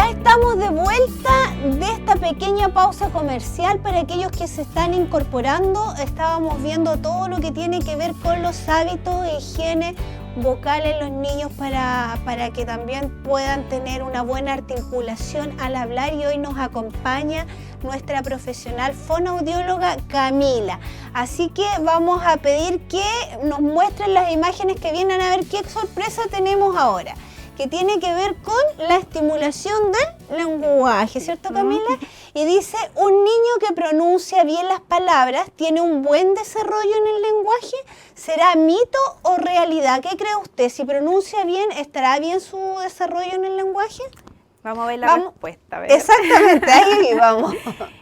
Ya estamos de vuelta de esta pequeña pausa comercial. Para aquellos que se están incorporando, estábamos viendo todo lo que tiene que ver con los hábitos e higiene vocal en los niños para que también puedan tener una buena articulación al hablar, y hoy nos acompaña nuestra profesional fonoaudióloga Camila. Así que vamos a pedir que nos muestren las imágenes que vienen, a ver qué sorpresa tenemos ahora, que tiene que ver con la estimulación del lenguaje, ¿cierto, Camila? Y dice, un niño que pronuncia bien las palabras tiene un buen desarrollo en el lenguaje. ¿Será mito o realidad? ¿Qué cree usted? Si pronuncia bien, ¿estará bien su desarrollo en el lenguaje? Vamos a ver la respuesta. A ver. Exactamente, ahí vamos.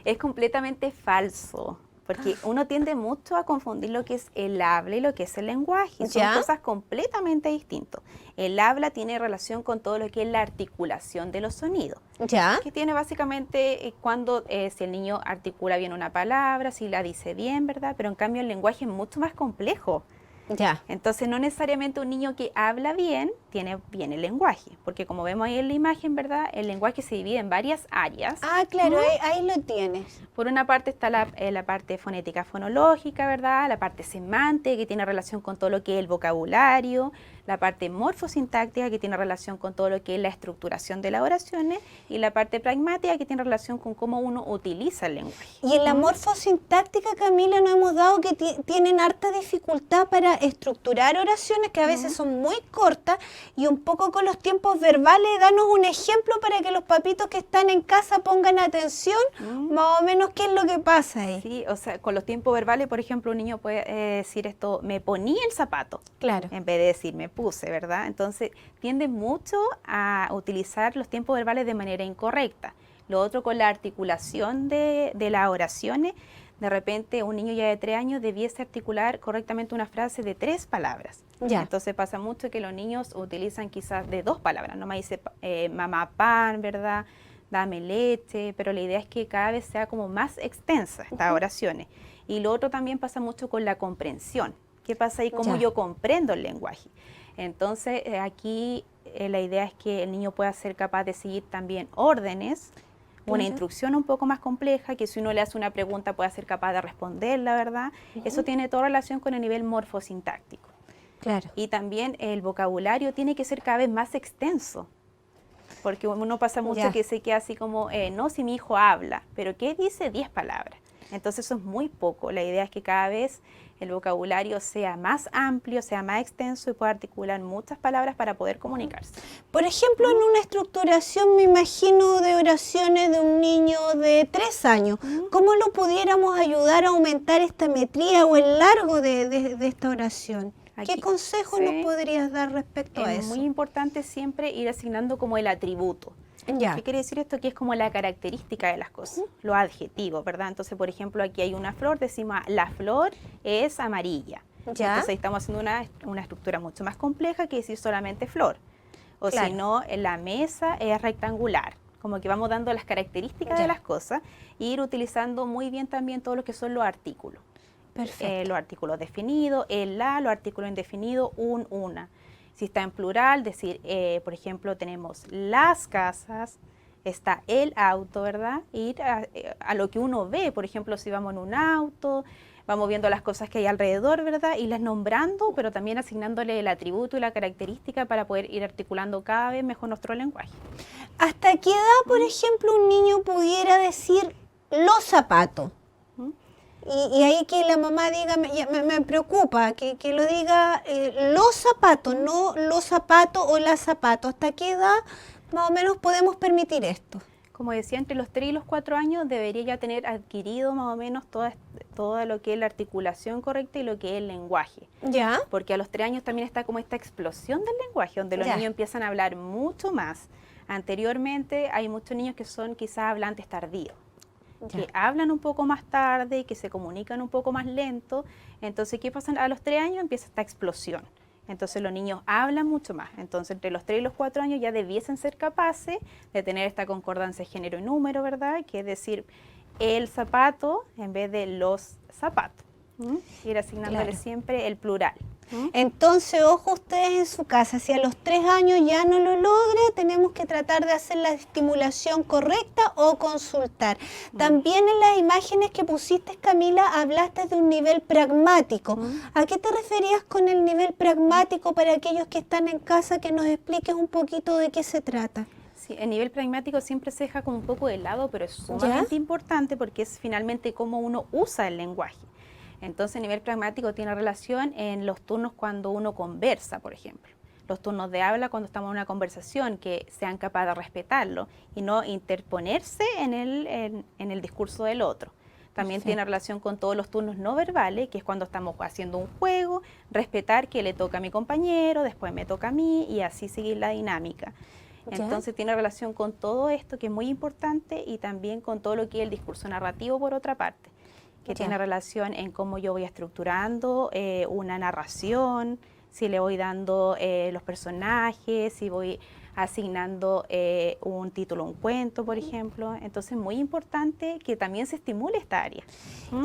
Es completamente falso, porque uno tiende mucho a confundir lo que es el habla y lo que es el lenguaje. Son cosas completamente distintas. El habla tiene relación con todo lo que es la articulación de los sonidos. Que tiene básicamente cuando si el niño articula bien una palabra, si la dice bien, ¿verdad? Pero en cambio el lenguaje es mucho más complejo. Entonces no necesariamente un niño que habla bien tiene bien el lenguaje, porque como vemos ahí en la imagen, ¿verdad? El lenguaje se divide en varias áreas. Ah, claro, ahí lo tienes. Por una parte está la parte fonética fonológica, ¿verdad? La parte semántica, que tiene relación con todo lo que es el vocabulario, la parte morfosintáctica, que tiene relación con todo lo que es la estructuración de las oraciones, y la parte pragmática, que tiene relación con cómo uno utiliza el lenguaje. Y en la morfosintáctica, Camila, nos hemos dado que tienen harta dificultad para estructurar oraciones que a veces son muy cortas, y un poco con los tiempos verbales. Danos un ejemplo para que los papitos que están en casa pongan atención, más o menos qué es lo que pasa ahí. Sí, o sea, con los tiempos verbales, por ejemplo, un niño puede decir esto, me ponía el zapato, en vez de decir me puse, ¿verdad? Entonces, tiende mucho a utilizar los tiempos verbales de manera incorrecta. Lo otro, con la articulación de las oraciones, de repente un niño ya de 3 años debiese articular correctamente una frase de 3 palabras. Entonces pasa mucho que los niños utilizan quizás de 2 palabras. Nomás dice mamá pan, ¿verdad? Dame leche, pero la idea es que cada vez sea como más extensa estas oraciones. Y lo otro también pasa mucho con la comprensión. ¿Qué pasa ahí? ¿Cómo yo comprendo el lenguaje? Entonces aquí la idea es que el niño pueda ser capaz de seguir también órdenes, una instrucción un poco más compleja, que si uno le hace una pregunta pueda ser capaz de responderla, ¿verdad? Eso tiene toda relación con el nivel morfosintáctico. Y también el vocabulario tiene que ser cada vez más extenso, porque uno pasa mucho que se queda así como, no, si mi hijo habla, pero ¿qué dice? 10 palabras. Entonces eso es muy poco. La idea es que cada vez el vocabulario sea más amplio, sea más extenso y pueda articular muchas palabras para poder comunicarse. Por ejemplo, en una estructuración, me imagino, de oraciones de un niño de 3 años, ¿cómo lo pudiéramos ayudar a aumentar esta metría o el largo de esta oración? ¿Qué consejo nos podrías dar respecto a eso? Es muy importante siempre ir asignando como el atributo. ¿Qué quiere decir esto? Que es como la característica de las cosas, los adjetivos, ¿verdad? Entonces, por ejemplo, aquí hay una flor, decimos, la flor es amarilla. Entonces, estamos haciendo una estructura mucho más compleja que decir solamente flor. O si no, la mesa es rectangular. Como que vamos dando las características de las cosas e ir utilizando muy bien también todo lo que son los artículos. Los artículos definidos, el la, los artículos indefinidos, un, una. Si está en plural, decir, por ejemplo, tenemos las casas, está el auto, ¿verdad? Ir a lo que uno ve, por ejemplo, si vamos en un auto, vamos viendo las cosas que hay alrededor, ¿verdad? Y las nombrando, pero también asignándole el atributo y la característica para poder ir articulando cada vez mejor nuestro lenguaje. ¿Hasta qué edad, por ejemplo, un niño pudiera decir los zapatos? Y ahí que la mamá diga, me preocupa, que lo diga los zapatos, no los zapatos o las zapatos. ¿Hasta qué edad más o menos podemos permitir esto? Como decía, entre los 3 y los 4 años debería ya tener adquirido más o menos todo lo que es la articulación correcta y lo que es el lenguaje. Porque a los 3 años también está como esta explosión del lenguaje, donde los niños empiezan a hablar mucho más. Anteriormente hay muchos niños que son quizás hablantes tardíos, que hablan un poco más tarde y que se comunican un poco más lento. Entonces, ¿qué pasa? A los 3 años empieza esta explosión. Entonces, los niños hablan mucho más. Entonces, entre los 3 y los 4 años ya debiesen ser capaces de tener esta concordancia de género y número, ¿verdad? Que es decir, el zapato en vez de los zapatos. Ir asignándole siempre el plural. Entonces, ojo ustedes en su casa, si a los 3 años ya no lo logra, tenemos que tratar de hacer la estimulación correcta o consultar. También en las imágenes que pusiste, Camila, hablaste de un nivel pragmático. ¿A qué te referías con el nivel pragmático para aquellos que están en casa, que nos expliques un poquito de qué se trata? Sí, el nivel pragmático siempre se deja como un poco de lado, pero es sumamente importante porque es finalmente cómo uno usa el lenguaje. Entonces, el nivel pragmático tiene relación en los turnos cuando uno conversa, por ejemplo. Los turnos de habla cuando estamos en una conversación, que sean capaces de respetarlo y no interponerse en el discurso del otro. También tiene relación con todos los turnos no verbales, que es cuando estamos haciendo un juego, respetar que le toca a mi compañero, después me toca a mí y así seguir la dinámica. Entonces tiene relación con todo esto que es muy importante y también con todo lo que es el discurso narrativo por otra parte, que tiene relación en cómo yo voy estructurando una narración, si le voy dando los personajes, si voy asignando un título, un cuento, por ejemplo. Entonces es muy importante que también se estimule esta área.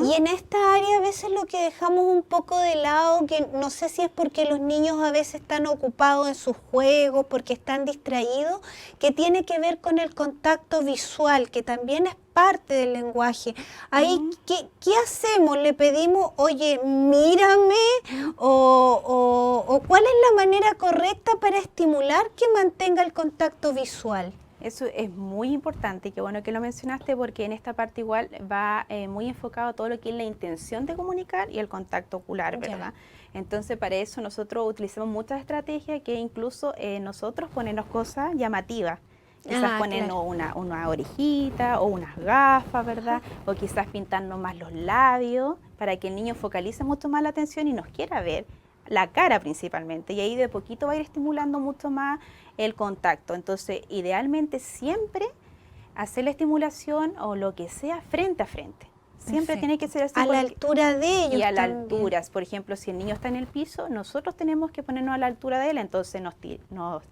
Y en esta área a veces lo que dejamos un poco de lado, que no sé si es porque los niños a veces están ocupados en sus juegos, porque están distraídos, que tiene que ver con el contacto visual, que también es parte del lenguaje. Ahí, ¿qué hacemos? ¿Le pedimos, oye, mírame? ¿O cuál es la manera correcta para estimular que mantenga el contacto visual? Eso es muy importante y qué bueno que lo mencionaste porque en esta parte igual va muy enfocado a todo lo que es la intención de comunicar y el contacto ocular, ¿verdad? Entonces para eso nosotros utilizamos muchas estrategias que incluso nosotros ponemos cosas llamativas. Quizás ponernos una orejita o unas gafas, ¿verdad? O quizás pintarnos más los labios para que el niño focalice mucho más la atención y nos quiera ver la cara principalmente. Y ahí de poquito va a ir estimulando mucho más el contacto. Entonces, idealmente siempre hacer la estimulación o lo que sea frente a frente. Siempre tiene que ser así. A la altura de ellos. Y a las alturas. Por ejemplo, si el niño está en el piso, nosotros tenemos que ponernos a la altura de él. Entonces nos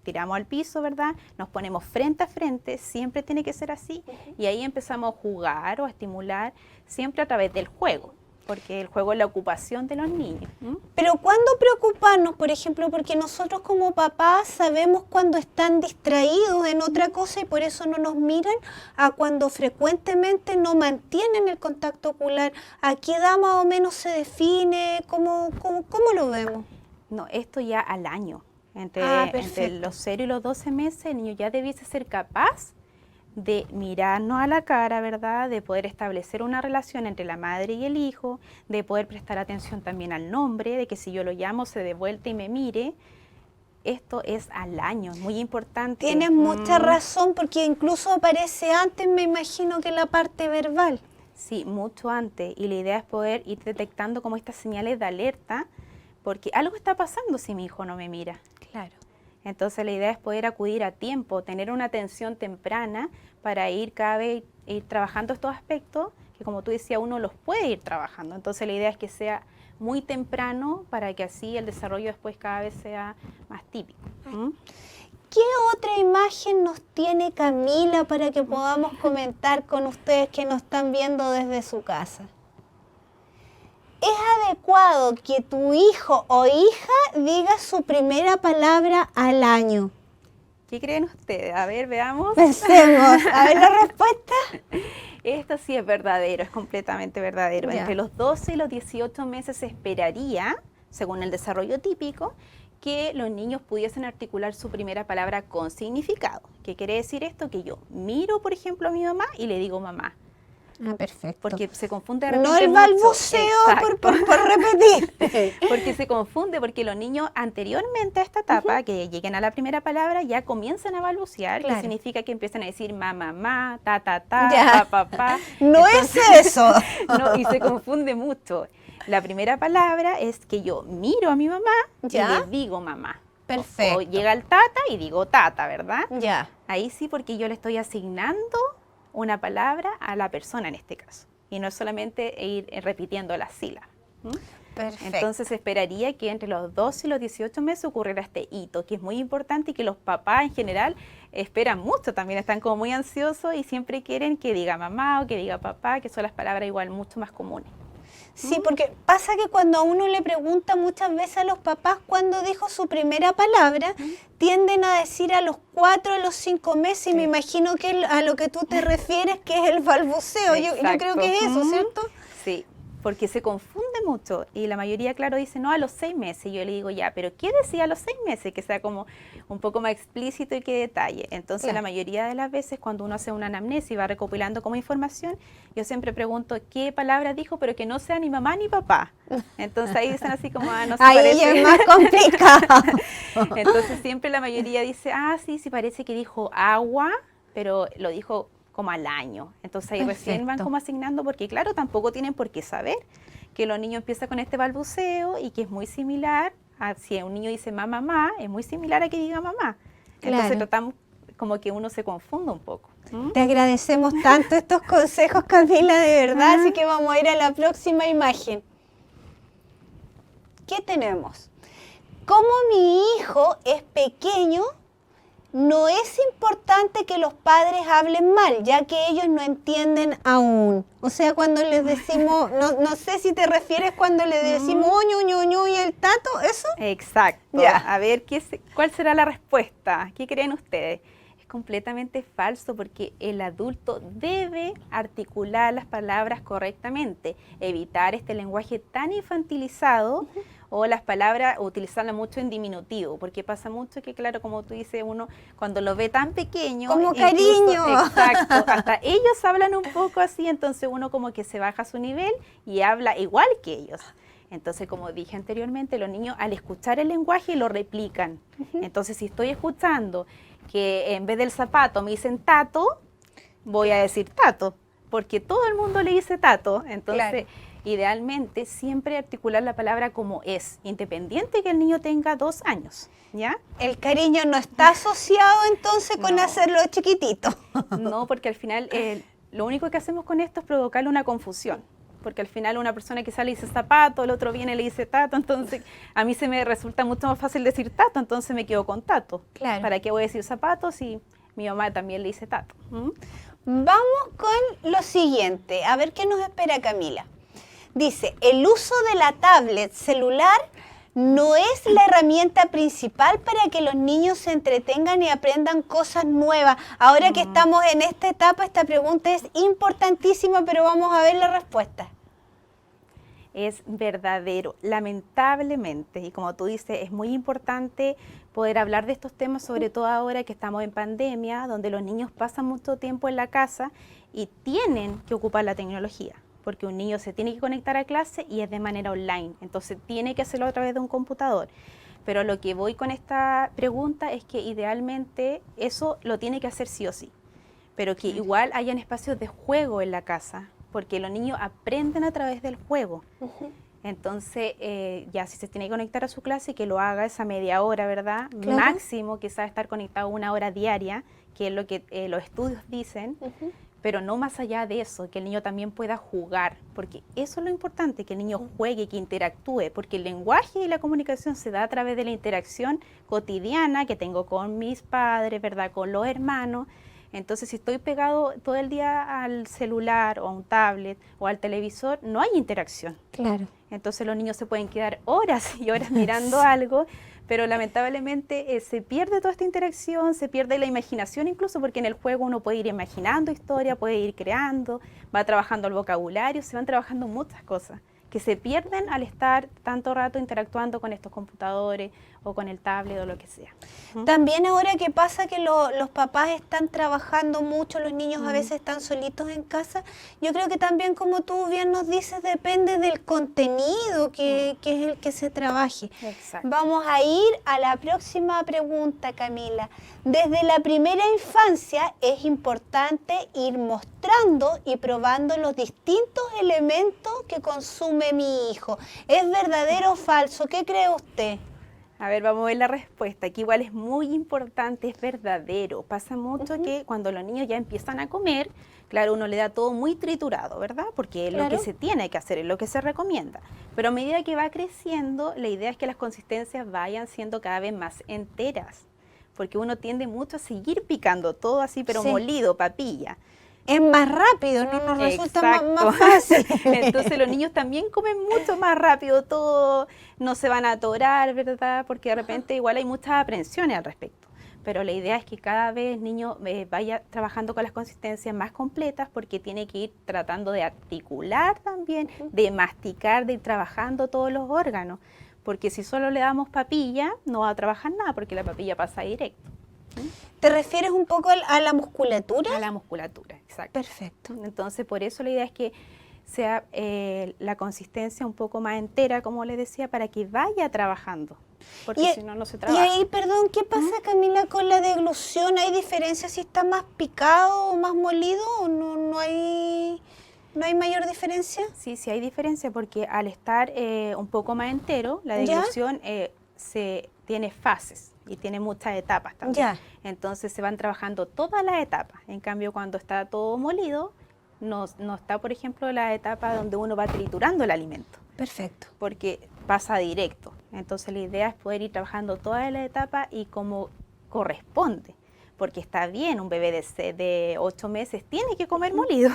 tiramos al piso, ¿verdad? Nos ponemos frente a frente. Siempre tiene que ser así. Y ahí empezamos a jugar o a estimular siempre a través del juego. Porque el juego es la ocupación de los niños. Pero ¿cuándo preocuparnos, por ejemplo? Porque nosotros como papás sabemos cuando están distraídos en otra cosa y por eso no nos miran, a cuando frecuentemente no mantienen el contacto ocular. ¿A qué edad más o menos se define? ¿Cómo lo vemos? No, esto ya al año. Entre los 0 y los 12 meses el niño ya debiese ser capaz de mirarnos a la cara, ¿verdad? De poder establecer una relación entre la madre y el hijo, de poder prestar atención también al nombre, de que si yo lo llamo se dé vuelta y me mire. Esto es al año, muy importante. Tienes mucha razón, porque incluso aparece antes, me imagino, que la parte verbal. Sí, mucho antes. Y la idea es poder ir detectando como estas señales de alerta, porque algo está pasando si mi hijo no me mira. Claro. Entonces la idea es poder acudir a tiempo, tener una atención temprana para ir cada vez ir trabajando estos aspectos que, como tú decías, uno los puede ir trabajando. Entonces la idea es que sea muy temprano para que así el desarrollo después cada vez sea más típico. ¿Qué otra imagen nos tiene Camila para que podamos comentar con ustedes que nos están viendo desde su casa? ¿Es adecuado que tu hijo o hija diga su primera palabra al año? ¿Qué creen ustedes? A ver, veamos. Pensemos. A ver la respuesta. Esto sí es verdadero, es completamente verdadero. Entre los 12 y los 18 meses se esperaría, según el desarrollo típico, que los niños pudiesen articular su primera palabra con significado. ¿Qué quiere decir esto? Que yo miro, por ejemplo, a mi mamá y le digo mamá. Ah, perfecto. Porque se confunde de repente no el balbuceo por repetir. Porque se confunde, porque los niños anteriormente a esta etapa, que lleguen a la primera palabra, ya comienzan a balbucear, que significa que empiezan a decir mamá, ta, pa. No entonces, es eso. No, y se confunde mucho. La primera palabra es que yo miro a mi mamá y le digo mamá. Perfecto. O llega el tata y digo tata, ¿verdad? Ya. Ahí sí, porque yo le estoy asignando una palabra a la persona en este caso. Y no es solamente ir repitiendo las sílabas. Perfecto. Entonces se esperaría que entre los 12 y los 18 meses ocurriera este hito, que es muy importante y que los papás en general esperan mucho, también están como muy ansiosos y siempre quieren que diga mamá o que diga papá, que son las palabras igual mucho más comunes. Sí, porque pasa que cuando a uno le pregunta muchas veces a los papás cuándo dijo su primera palabra, tienden a decir a los 4, a los 5 meses, y me imagino que a lo que tú te refieres, que es el balbuceo. Yo creo que es eso, ¿cierto? Sí, porque se confunde mucho y la mayoría, claro, dice, no, a los 6 meses. Y yo le digo, ya, pero ¿qué decía a los 6 meses? Que sea como un poco más explícito y que detalle. Entonces, la mayoría de las veces, cuando uno hace una anamnesis y va recopilando como información, yo siempre pregunto qué palabra dijo, pero que no sea ni mamá ni papá. Entonces, ahí dicen así como, no se parece. Ahí es más complicado. Entonces, siempre la mayoría dice, sí parece que dijo agua, pero lo dijo como al año. Entonces ahí recién van como asignando, porque claro, tampoco tienen por qué saber que los niños empiezan con este balbuceo y que es muy similar a si un niño dice mamá, es muy similar a que diga mamá. Entonces tratamos como que uno se confunda un poco. Te agradecemos tanto estos consejos, Camila, de verdad, así que vamos a ir a la próxima imagen. ¿Qué tenemos? Como mi hijo es pequeño, no es importante que los padres hablen mal, ya que ellos no entienden aún. O sea, cuando les decimos, no sé si te refieres cuando le decimos ñu y el tato, ¿eso? Exacto. Ya. A ver, ¿cuál será la respuesta? ¿Qué creen ustedes? Es completamente falso, porque el adulto debe articular las palabras correctamente, evitar este lenguaje tan infantilizado, o las palabras, utilizarlas mucho en diminutivo, porque pasa mucho que, claro, como tú dices, uno cuando lo ve tan pequeño... Como cariño. Exacto, hasta ellos hablan un poco así, entonces uno como que se baja su nivel y habla igual que ellos. Entonces, como dije anteriormente, los niños al escuchar el lenguaje lo replican. Entonces, si estoy escuchando que en vez del zapato me dicen tato, voy a decir tato, porque todo el mundo le dice tato, entonces... Idealmente, siempre articular la palabra como es, independiente que el niño tenga 2 años, ¿ya? El cariño no está asociado entonces con hacerlo chiquitito. No, porque al final lo único que hacemos con esto es provocarle una confusión, porque al final una persona quizá le dice zapato, el otro viene y le dice tato, entonces a mí se me resulta mucho más fácil decir tato, entonces me quedo con tato. Claro. ¿Para qué voy a decir zapato si mi mamá también le dice tato? Vamos con lo siguiente, a ver qué nos espera Camila. Dice, el uso de la tablet celular no es la herramienta principal para que los niños se entretengan y aprendan cosas nuevas. Ahora que estamos en esta etapa, esta pregunta es importantísima, pero vamos a ver la respuesta. Es verdadero, lamentablemente, y como tú dices, es muy importante poder hablar de estos temas, sobre todo ahora que estamos en pandemia, donde los niños pasan mucho tiempo en la casa y tienen que ocupar la tecnología, porque un niño se tiene que conectar a clase y es de manera online, entonces tiene que hacerlo a través de un computador. Pero lo que voy con esta pregunta es que idealmente eso lo tiene que hacer sí o sí, pero que igual hayan espacios de juego en la casa, porque los niños aprenden a través del juego. Entonces, ya si se tiene que conectar a su clase, que lo haga esa media hora, ¿verdad? Claro. Máximo, quizás estar conectado 1 hora diaria, que es lo que los estudios dicen, pero no más allá de eso, que el niño también pueda jugar, porque eso es lo importante, que el niño juegue, que interactúe, porque el lenguaje y la comunicación se da a través de la interacción cotidiana que tengo con mis padres, ¿verdad? Con los hermanos. Entonces, si estoy pegado todo el día al celular o a un tablet o al televisor, no hay interacción. Claro. Entonces, los niños se pueden quedar horas y horas mirando algo, pero lamentablemente se pierde toda esta interacción, se pierde la imaginación incluso, porque en el juego uno puede ir imaginando historia, puede ir creando, va trabajando el vocabulario, se van trabajando muchas cosas que se pierden al estar tanto rato interactuando con estos computadores o con el tablet o lo que sea. También ahora que pasa que los papás están trabajando mucho, los niños a veces están solitos en casa, yo creo que también, como tú bien nos dices, depende del contenido que es el que se trabaje. Exacto. Vamos a ir a la próxima pregunta, Camila. Desde la primera infancia es importante ir mostrando y probando los distintos elementos que consume mi hijo. ¿Es verdadero o falso? ¿Qué cree usted? A ver, vamos a ver la respuesta, que igual es muy importante, es verdadero. Pasa mucho que cuando los niños ya empiezan a comer, claro, uno le da todo muy triturado, ¿verdad? Porque es lo que se tiene que hacer, es lo que se recomienda. Pero a medida que va creciendo, la idea es que las consistencias vayan siendo cada vez más enteras, porque uno tiende mucho a seguir picando todo así, pero molido, papilla. es más rápido, no nos resulta más fácil. Entonces los niños también comen mucho más rápido todo, no se van a atorar, ¿verdad? Porque de repente igual hay muchas aprensiones al respecto. Pero la idea es que cada vez el niño vaya trabajando con las consistencias más completas, porque tiene que ir tratando de articular también, de masticar, de ir trabajando todos los órganos. Porque si solo le damos papilla, no va a trabajar nada, porque la papilla pasa directo. ¿Te refieres un poco a la musculatura? A la musculatura, exacto. Perfecto. Entonces, por eso la idea es que sea la consistencia un poco más entera, como les decía, para que vaya trabajando, porque si no, no se trabaja. Y ahí, perdón, ¿qué pasa, Camila, con la deglución? ¿Hay diferencia si está más picado o más molido o no hay mayor diferencia? Sí, sí hay diferencia, porque al estar un poco más entero, la deglución tiene fases y tiene muchas etapas también. Ya. Entonces se van trabajando todas las etapas. En cambio, cuando está todo molido, no está, por ejemplo, la etapa donde uno va triturando el alimento. Perfecto. Porque pasa directo. Entonces la idea es poder ir trabajando todas las etapas y como corresponde. Porque está bien, un bebé de 8 meses tiene que comer molido.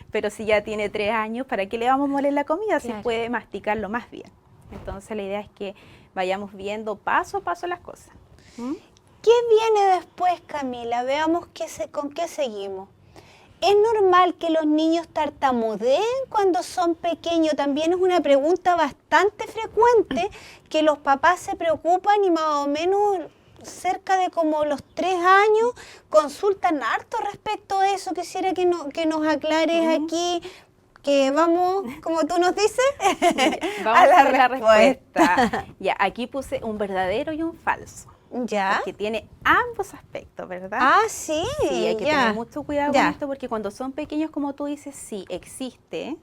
Pero si ya tiene 3 años, ¿para qué le vamos a moler la comida? Claro. Si puede masticarlo más bien. Entonces la idea es que vayamos viendo paso a paso las cosas. ¿Qué viene después, Camila? Veamos con qué seguimos. ¿Es normal que los niños tartamudeen cuando son pequeños? También es una pregunta bastante frecuente que los papás se preocupan y más o menos cerca de como los 3 años consultan harto respecto a eso. Quisiera que nos aclares aquí, que vamos, como tú nos dices, vamos a la respuesta. Ya, aquí puse un verdadero y un falso. Ya. Porque tiene ambos aspectos, ¿verdad? Ah, sí. Sí, hay que tener mucho cuidado con esto, porque cuando son pequeños, como tú dices, sí existe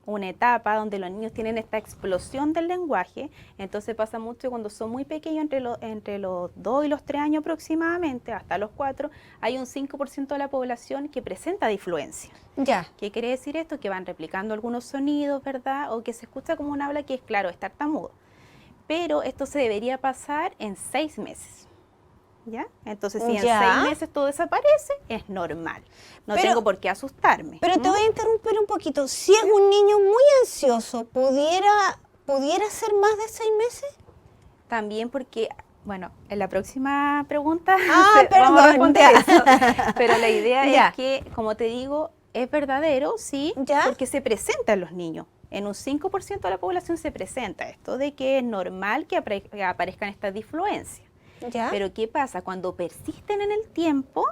una etapa donde los niños tienen esta explosión del lenguaje. Entonces pasa mucho cuando son muy pequeños, entre los 2 y los 3 años aproximadamente, hasta los 4, hay un 5% de la población que presenta disfluencia. Ya. ¿Qué quiere decir esto? Que van replicando algunos sonidos, ¿verdad? O que se escucha como un habla que es, claro, es tartamudo. Pero esto se debería pasar en 6 meses, ¿ya? Entonces, si en 6 meses todo desaparece, es normal. No tengo por qué asustarme. Pero te voy a interrumpir un poquito. Si es un niño muy ansioso, ¿pudiera ser más de 6 meses? También porque, bueno, en la próxima pregunta vamos a responder eso. Pero la idea es que, como te digo, es verdadero, sí, porque se presenta en los niños. En un 5% de la población se presenta esto de que es normal que aparezcan estas disfluencias. Pero ¿qué pasa? Cuando persisten en el tiempo,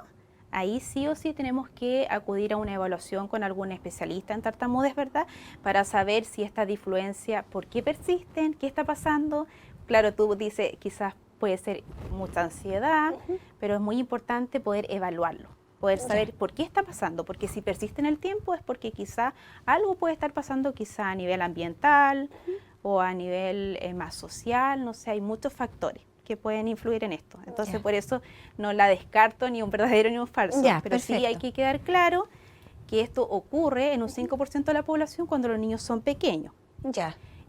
ahí sí o sí tenemos que acudir a una evaluación con algún especialista en tartamudez, ¿verdad? Para saber si esta disfluencia, por qué persisten, qué está pasando. Claro, tú dices, quizás puede ser mucha ansiedad, pero es muy importante poder evaluarlo. Poder saber por qué está pasando, porque si persiste en el tiempo es porque quizá algo puede estar pasando quizá a nivel ambiental o a nivel más social, no sé, hay muchos factores que pueden influir en esto. Entonces por eso no la descarto ni un verdadero ni un falso, pero sí hay que quedar claro que esto ocurre en un 5% de la población cuando los niños son pequeños.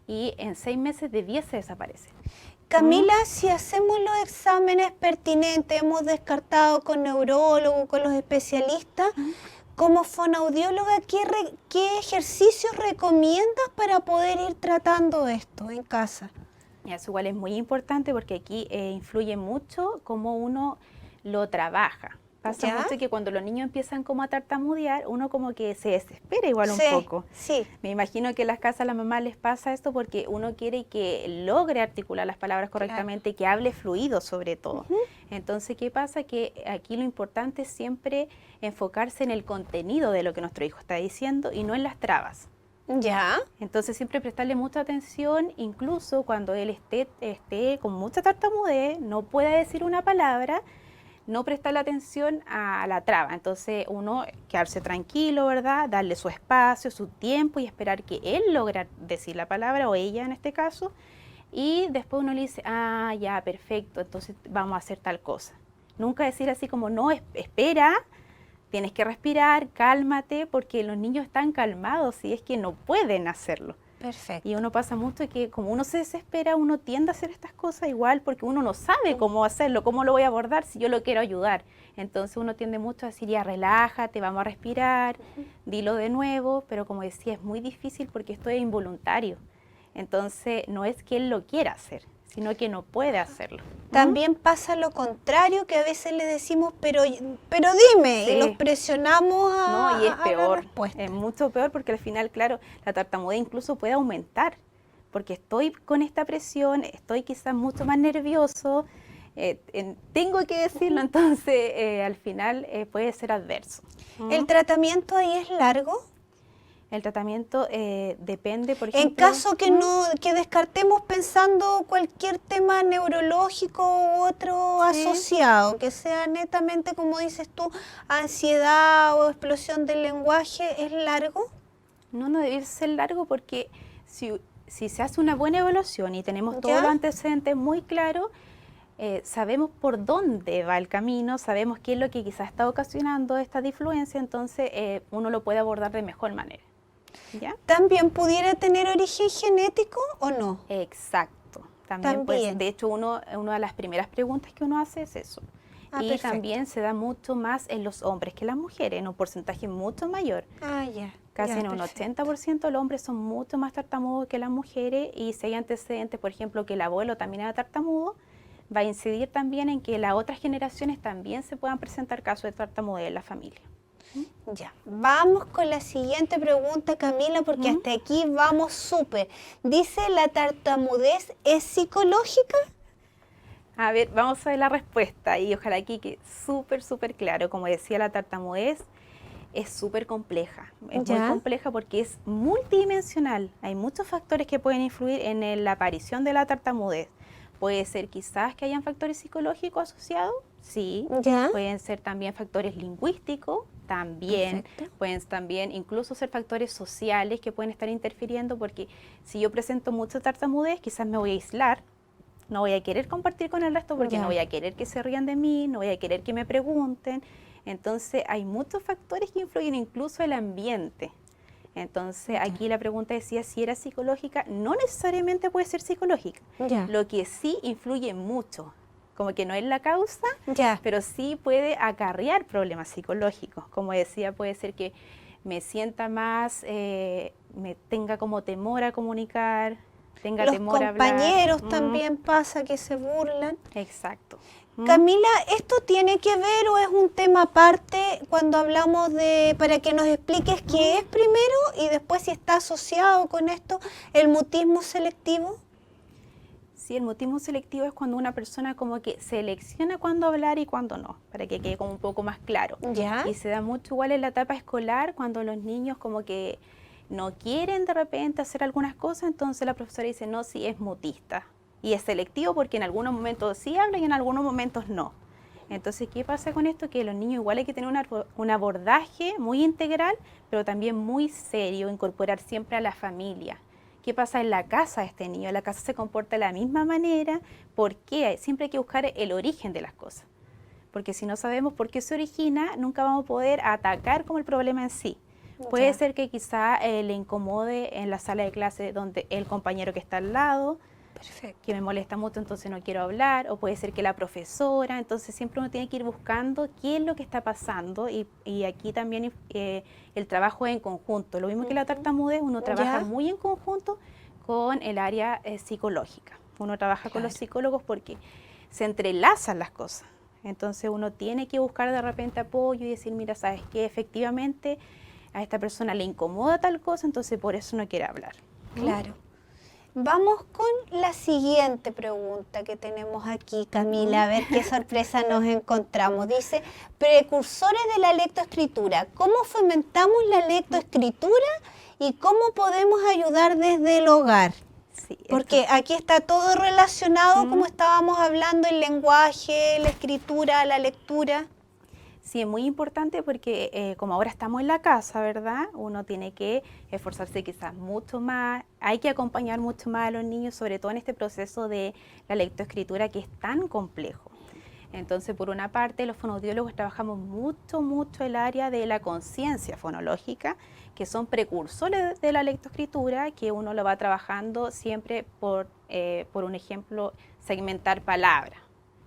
Y en 6 meses debiese desaparecer. Camila, si hacemos los exámenes pertinentes, hemos descartado con neurólogos, con los especialistas, como fonoaudióloga, ¿qué ejercicios recomiendas para poder ir tratando esto en casa? Eso igual es muy importante porque aquí influye mucho cómo uno lo trabaja. Pasa mucho que cuando los niños empiezan como a tartamudear, uno como que se desespera igual un poco. Sí. Me imagino que en las casas a las mamás les pasa esto porque uno quiere que logre articular las palabras correctamente, que hable fluido sobre todo. Entonces, ¿qué pasa? Que aquí lo importante es siempre enfocarse en el contenido de lo que nuestro hijo está diciendo y no en las trabas. Entonces siempre prestarle mucha atención, incluso cuando él esté con mucha tartamudez, no pueda decir una palabra, no prestarle atención a la traba. Entonces uno quedarse tranquilo, ¿verdad? Darle su espacio, su tiempo y esperar que él logre decir la palabra, o ella en este caso, y después uno le dice, ya, perfecto, entonces vamos a hacer tal cosa. Nunca decir así como, no, espera, tienes que respirar, cálmate, porque los niños están calmados y es que no pueden hacerlo. Perfecto. Y uno pasa mucho que como uno se desespera, uno tiende a hacer estas cosas igual porque uno no sabe cómo hacerlo, cómo lo voy a abordar si yo lo quiero ayudar. Entonces uno tiende mucho a decir, ya relájate, vamos a respirar, dilo de nuevo, pero como decía, es muy difícil porque esto es involuntario. Entonces no es que él lo quiera hacer, sino que no puede hacerlo. También pasa lo contrario, que a veces le decimos, pero dime, Sí. y los presionamos No, y es a la peor, respuesta. es mucho peor porque al final, claro, la tartamudez incluso puede aumentar, porque estoy con esta presión, estoy quizás mucho más nervioso, tengo que decirlo, entonces al final puede ser adverso. ¿El tratamiento ahí es largo? El tratamiento depende, por ejemplo... En caso que descartemos pensando cualquier tema neurológico u otro asociado, que sea netamente, como dices tú, ansiedad o explosión del lenguaje, ¿es largo? No debe ser largo porque si se hace una buena evaluación y tenemos todos los antecedentes muy claros, sabemos por dónde va el camino, sabemos qué es lo que quizás está ocasionando esta disfluencia, entonces uno lo puede abordar de mejor manera. ¿Ya? ¿También pudiera tener origen genético o no? Exacto. También. Pues, de hecho, una de las primeras preguntas que uno hace es eso. Y perfecto. También se da mucho más en los hombres que en las mujeres, en un porcentaje mucho mayor. Casi en un 80% de los hombres son mucho más tartamudos que las mujeres, y si hay antecedentes, por ejemplo, que el abuelo también era tartamudo, va a incidir también en que las otras generaciones también se puedan presentar casos de tartamudez en la familia. Ya, vamos con la siguiente pregunta, Camila, porque hasta aquí vamos súper. Dice, ¿la tartamudez es psicológica? A ver, vamos a ver la respuesta y ojalá aquí quede súper claro. Como decía, la tartamudez es súper compleja. Es muy compleja porque es multidimensional. Hay muchos factores que pueden influir en la aparición de la tartamudez. Puede ser quizás que hayan factores psicológicos asociados, sí. Pueden ser también factores lingüísticos, también. Pueden también incluso ser factores sociales que pueden estar interfiriendo, porque si yo presento mucha tartamudez, quizás me voy a aislar, no voy a querer compartir con el resto porque no voy a querer que se rían de mí, no voy a querer que me pregunten. Entonces hay muchos factores que influyen, incluso el ambiente. Entonces aquí la pregunta decía si era psicológica. No necesariamente puede ser psicológica. Lo que sí influye mucho, como que no es la causa, pero sí puede acarrear problemas psicológicos. Como decía, puede ser que me sienta más, me tenga como temor a comunicar, tenga temor a hablar. Los compañeros también pasa que se burlan. Exacto. Camila, ¿esto tiene que ver o es un tema aparte cuando hablamos para que nos expliques qué es primero y después si está asociado con esto el mutismo selectivo? Sí, el mutismo selectivo es cuando una persona como que selecciona cuándo hablar y cuándo no, para que quede como un poco más claro. Y se da mucho igual en la etapa escolar, cuando los niños como que no quieren de repente hacer algunas cosas, entonces la profesora dice, no, sí, es mutista. Y es selectivo porque en algunos momentos sí habla y en algunos momentos no. Entonces, ¿qué pasa con esto? Que los niños igual hay que tener un abordaje muy integral, pero también muy serio, incorporar siempre a la familia. ¿Qué pasa en la casa de este niño? La casa se comporta de la misma manera. ¿Por qué? Siempre hay que buscar el origen de las cosas. Porque si no sabemos por qué se origina, nunca vamos a poder atacar como el problema en sí. Puede ser que quizá le incomode en la sala de clase donde el compañero que está al lado, que me molesta mucho, entonces no quiero hablar, o puede ser que la profesora, entonces siempre uno tiene que ir buscando qué es lo que está pasando, y aquí también el trabajo es en conjunto. Lo mismo que la tartamudez, uno trabaja muy en conjunto con el área psicológica. Uno trabaja con los psicólogos porque se entrelazan las cosas. Entonces uno tiene que buscar de repente apoyo y decir, mira, ¿sabes qué? Efectivamente a esta persona le incomoda tal cosa, entonces por eso no quiere hablar. Claro. Vamos con la siguiente pregunta que tenemos aquí, Camila, a ver qué sorpresa nos encontramos. Dice, precursores de la lectoescritura, ¿cómo fomentamos la lectoescritura y cómo podemos ayudar desde el hogar? Sí, porque aquí está todo relacionado, como estábamos hablando, el lenguaje, la escritura, la lectura. Sí, es muy importante porque como ahora estamos en la casa, ¿verdad? Uno tiene que esforzarse quizás mucho más, hay que acompañar mucho más a los niños, sobre todo en este proceso de la lectoescritura que es tan complejo. Entonces, por una parte, los fonoaudiólogos trabajamos mucho el área de la conciencia fonológica, que son precursores de la lectoescritura, que uno lo va trabajando siempre por un ejemplo, segmentar palabras.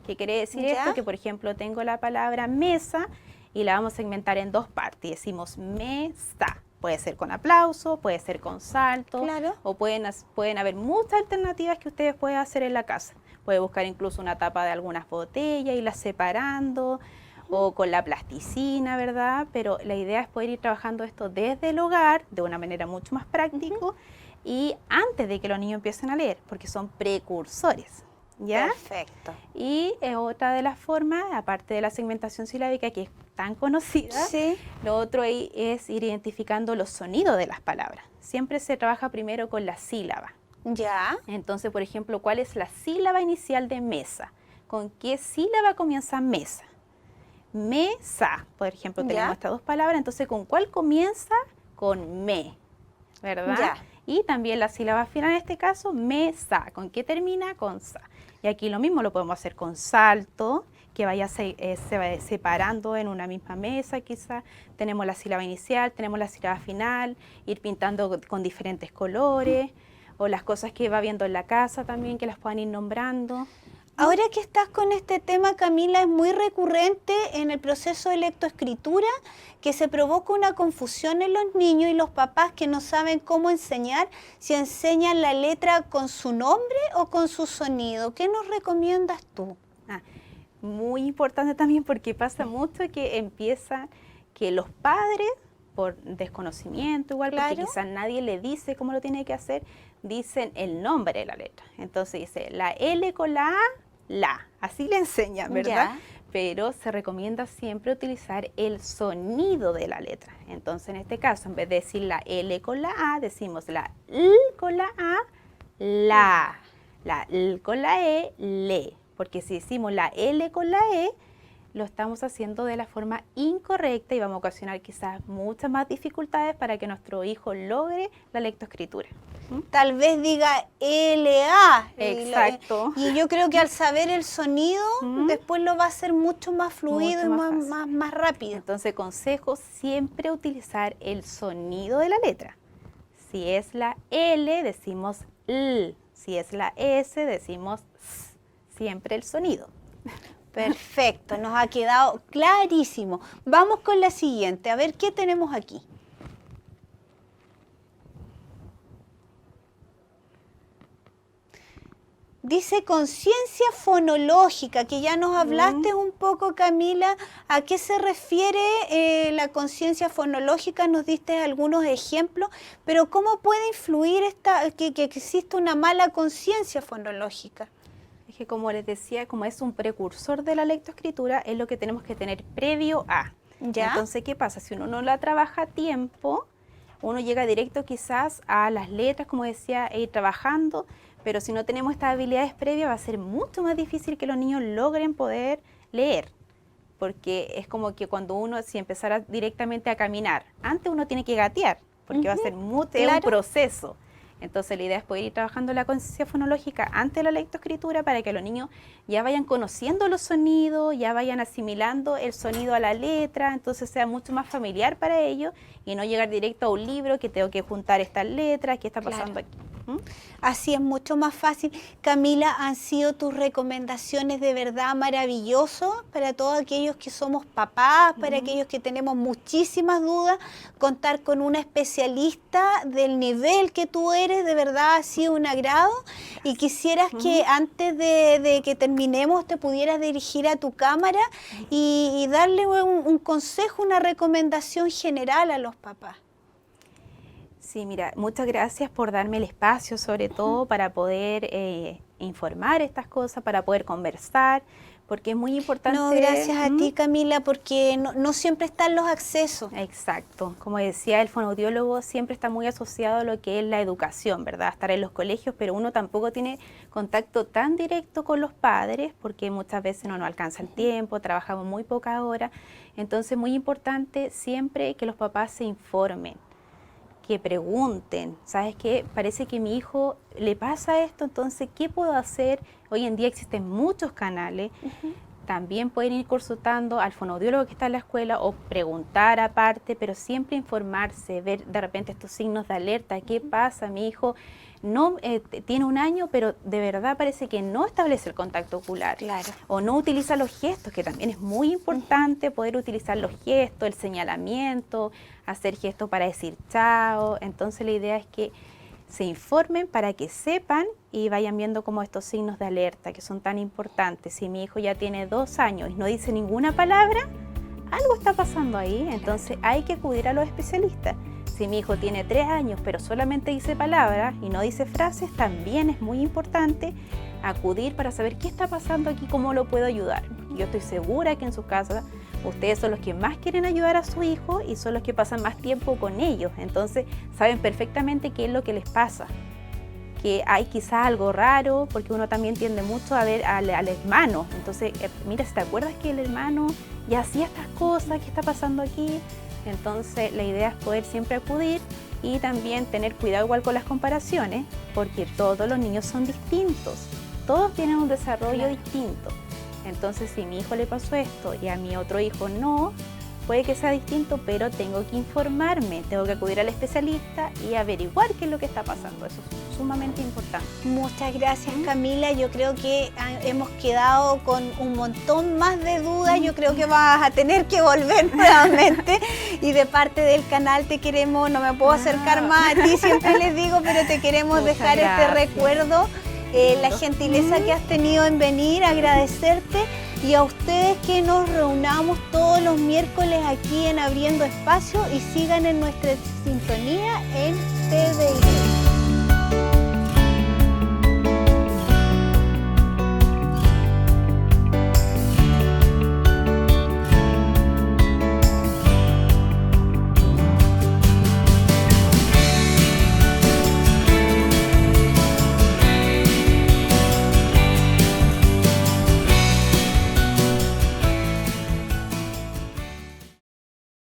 ¿Qué quiere decir esto? Que, por ejemplo, tengo la palabra mesa y la vamos a segmentar en dos partes. Decimos mesa. Puede ser con aplauso, puede ser con salto, o pueden haber muchas alternativas que ustedes pueden hacer en la casa. Puede buscar incluso una tapa de algunas botellas, irlas separando, o con la plasticina, ¿verdad? Pero la idea es poder ir trabajando esto desde el hogar, de una manera mucho más práctica, y antes de que los niños empiecen a leer, porque son precursores. ¿Ya? Perfecto. Y otra de las formas, aparte de la segmentación silábica, que es tan conocida, lo otro ahí es ir identificando los sonidos de las palabras. Siempre se trabaja primero con la sílaba. Ya. Entonces, por ejemplo, ¿cuál es la sílaba inicial de mesa? ¿Con qué sílaba comienza mesa? Mesa, por ejemplo, tenemos estas dos palabras, entonces ¿con cuál comienza? Con me, ¿verdad? Ya. Y también la sílaba final en este caso, mesa. ¿Con qué termina? Con sa. Y aquí lo mismo lo podemos hacer con salto, que vaya se va separando en una misma mesa quizá. Tenemos la sílaba inicial, tenemos la sílaba final, ir pintando con diferentes colores, o las cosas que va viendo en la casa también, que las puedan ir nombrando. Ahora que estás con este tema, Camila, es muy recurrente en el proceso de lectoescritura que se provoca una confusión en los niños y los papás que no saben cómo enseñar, si enseñan la letra con su nombre o con su sonido. ¿Qué nos recomiendas tú? Muy importante también porque pasa mucho que empieza que los padres, por desconocimiento igual, porque quizás nadie le dice cómo lo tiene que hacer, dicen el nombre de la letra. Entonces dice la L con la A, la. Así le enseñan, ¿verdad? Ya. Pero se recomienda siempre utilizar el sonido de la letra. Entonces, en este caso, en vez de decir la L con la A, decimos la L con la A, la. La L con la E, le. Porque si decimos la L con la E, lo estamos haciendo de la forma incorrecta y vamos a ocasionar quizás muchas más dificultades para que nuestro hijo logre la lectoescritura. Tal vez diga LA. Exacto. Y yo creo que al saber el sonido, después lo va a hacer mucho más fluido y más rápido. Entonces, consejo siempre utilizar el sonido de la letra. Si es la L, decimos L. Si es la S, decimos S. Siempre el sonido. Perfecto, nos ha quedado clarísimo. Vamos con la siguiente, a ver qué tenemos aquí. Dice conciencia fonológica, que ya nos hablaste un poco, Camila. ¿A qué se refiere la conciencia fonológica? Nos diste algunos ejemplos, pero ¿cómo puede influir que existe una mala conciencia fonológica? Es que, como les decía, como es un precursor de la lectoescritura, es lo que tenemos que tener previo a. ¿Ya? Entonces, ¿qué pasa? Si uno no la trabaja a tiempo, uno llega directo quizás a las letras, como decía, e ir trabajando, pero si no tenemos estas habilidades previas va a ser mucho más difícil que los niños logren poder leer, porque es como que cuando uno, si empezara directamente a caminar, antes uno tiene que gatear, porque va a ser un proceso. Entonces la idea es poder ir trabajando la conciencia fonológica antes de la lectoescritura para que los niños ya vayan conociendo los sonidos, ya vayan asimilando el sonido a la letra, entonces sea mucho más familiar para ellos y no llegar directo a un libro que tengo que juntar estas letras, qué está pasando aquí. Así es mucho más fácil. Camila, han sido tus recomendaciones de verdad maravillosos para todos aquellos que somos papás, para aquellos que tenemos muchísimas dudas. Contar con una especialista del nivel que tú eres, de verdad ha sido un agrado. Y quisieras que antes de que terminemos te pudieras dirigir a tu cámara y darle un consejo, una recomendación general a los papás. Sí, mira, muchas gracias por darme el espacio, sobre todo para poder informar estas cosas, para poder conversar, porque es muy importante. No, gracias a ti, Camila, porque no siempre están los accesos. Exacto. Como decía, el fonoaudiólogo siempre está muy asociado a lo que es la educación, ¿verdad? Estar en los colegios, pero uno tampoco tiene contacto tan directo con los padres, porque muchas veces no nos alcanza el tiempo, trabajamos muy pocas horas. Entonces, muy importante siempre que los papás se informen, que pregunten, ¿sabes qué? Parece que a mi hijo le pasa esto, entonces, ¿qué puedo hacer? Hoy en día existen muchos canales, también pueden ir consultando al fonoaudiólogo que está en la escuela o preguntar aparte, pero siempre informarse, ver de repente estos signos de alerta, qué pasa, mi hijo no tiene 1 año, pero de verdad parece que no establece el contacto ocular. Claro. O no utiliza los gestos, que también es muy importante poder utilizar los gestos, el señalamiento, hacer gestos para decir chao. Entonces la idea es que se informen para que sepan y vayan viendo como estos signos de alerta que son tan importantes. Si mi hijo ya tiene 2 años y no dice ninguna palabra, algo está pasando ahí, entonces hay que acudir a los especialistas. Si mi hijo tiene 3 años pero solamente dice palabras y no dice frases, también es muy importante acudir para saber qué está pasando aquí, cómo lo puedo ayudar. Yo estoy segura que en su casa ustedes son los que más quieren ayudar a su hijo y son los que pasan más tiempo con ellos, entonces saben perfectamente qué es lo que les pasa, que hay quizás algo raro, porque uno también tiende mucho a ver al hermano, entonces mira, si te acuerdas que el hermano ya hacía estas cosas, ¿qué está pasando aquí? Entonces la idea es poder siempre acudir y también tener cuidado igual con las comparaciones, porque todos los niños son distintos, todos tienen un desarrollo distinto. Entonces si a mi hijo le pasó esto y a mi otro hijo no, puede que sea distinto, pero tengo que informarme, tengo que acudir al especialista y averiguar qué es lo que está pasando. Eso es sumamente importante. Muchas gracias, Camila. Yo creo que hemos quedado con un montón más de dudas. Yo creo que vas a tener que volver nuevamente. Y de parte del canal te queremos, no me puedo acercar más a ti, siempre les digo, pero te queremos dejar este recuerdo. La gentileza que has tenido en venir, agradecerte, y a ustedes que nos reunamos todos los miércoles aquí en Abriendo Espacio y sigan en nuestra sintonía en TVI.